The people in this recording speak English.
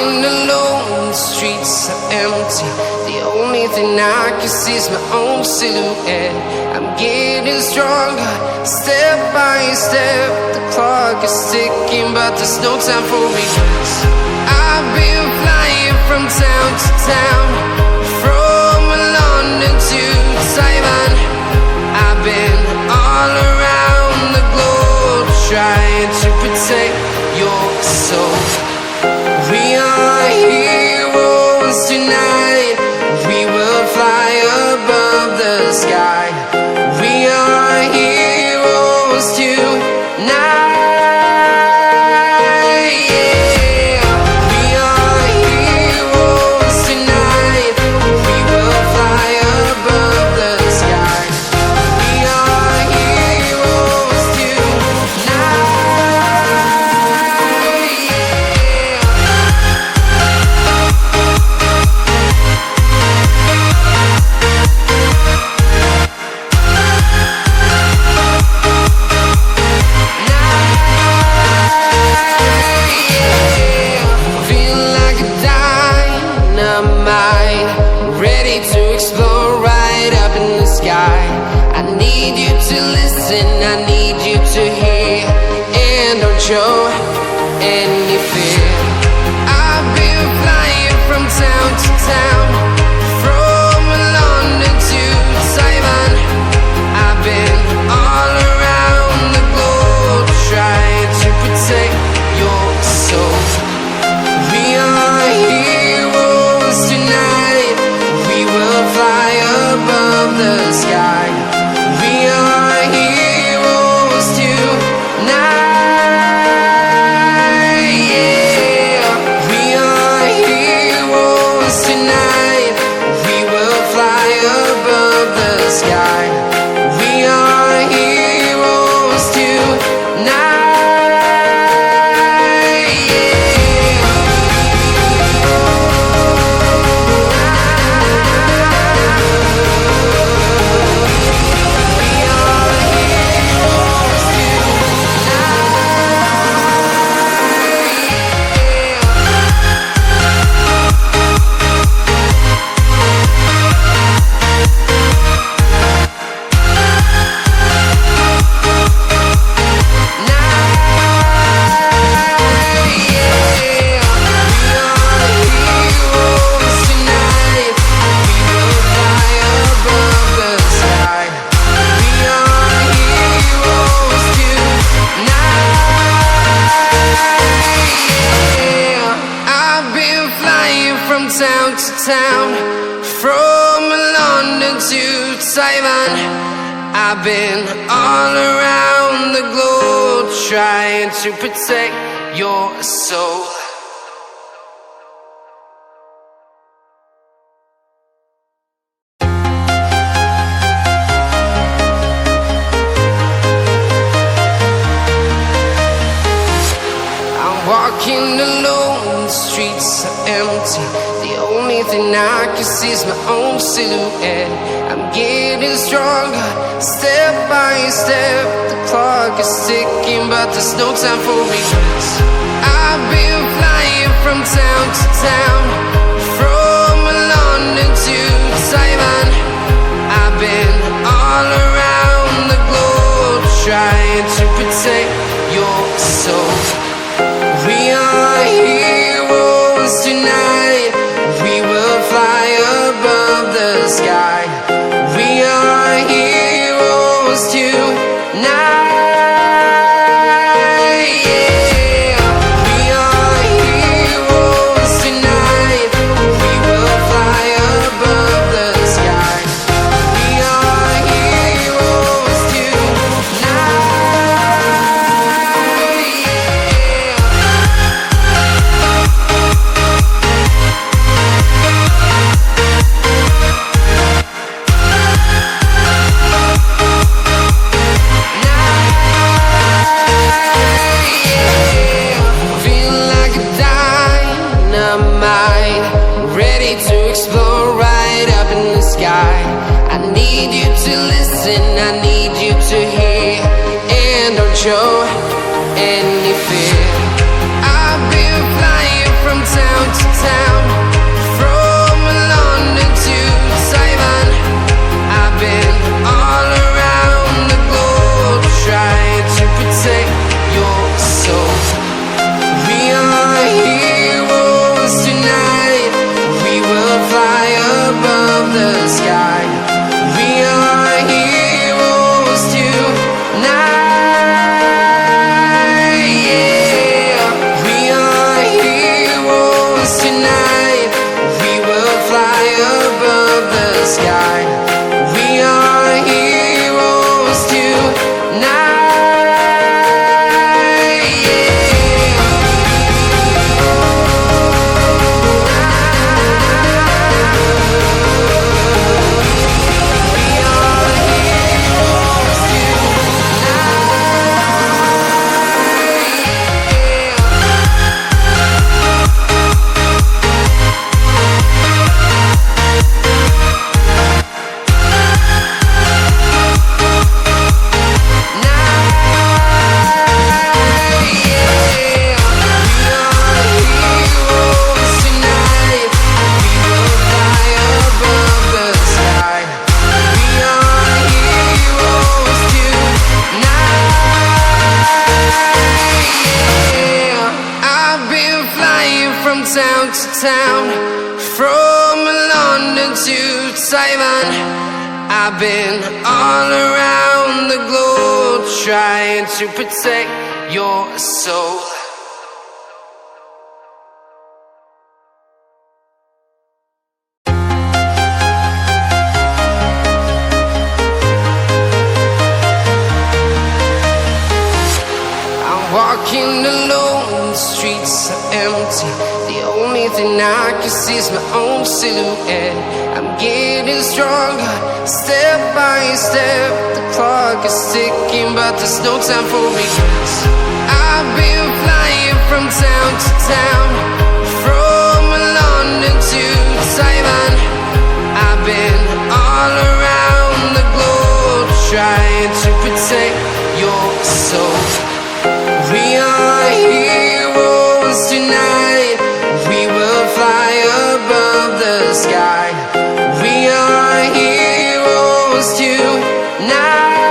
walking alone, the streets are empty. The only thing I can see is my own silhouette. I'm getting stronger, step by step. The clock is ticking, but there's no time for regrets. I've been flying from town to town, from London to Taiwan. I've been all around the globe, trying to protect your soul. We are heroes tonight. We will fly above the sky. We are heroes tonight. Yeah. We are heroes tonight. We will fly above the sky. We are heroes tonight. I need you to hear, and don't show any fear. I've been flying from town to town, from London to Taiwan. I've been all around the globe, trying to protect your soul. We are heroes tonight. We will fly above the sky. We are heroes tonight. Yeah. We are heroes tonight. We will fly above the sky. We are heroes tonight. Town to town, from London to Taiwan. I've been all around the globe, trying to protect your soul. I'm walking alone, the streets are empty. The only thing I can see is my own silhouette. I'm getting stronger, step by step. The clock is ticking, but there's no time for regrets. I've been flying from town to town, from London to Taiwan. I've been all around the globe, trying to protect your soul. We are heroes tonight. We will fly above the sky. We are heroes tonight. Yeah. We are heroes tonight. We will fly above the sky. We are heroes tonight. I need you to listen, I need you to hear, and don't show any fear. I've been flying from town to town, from London to Taiwan. I've been all around the globe trying to protect your soul. Walking alone, the streets are empty. The only thing I can see is my own silhouette. I'm getting stronger, step by step. The clock is ticking, but there's no time for regrets. I've been flying from town to town, from London to Taiwan. I've been all around the globe trying to protect your soul. We are heroes tonight. We will fly above the sky. We are heroes tonight.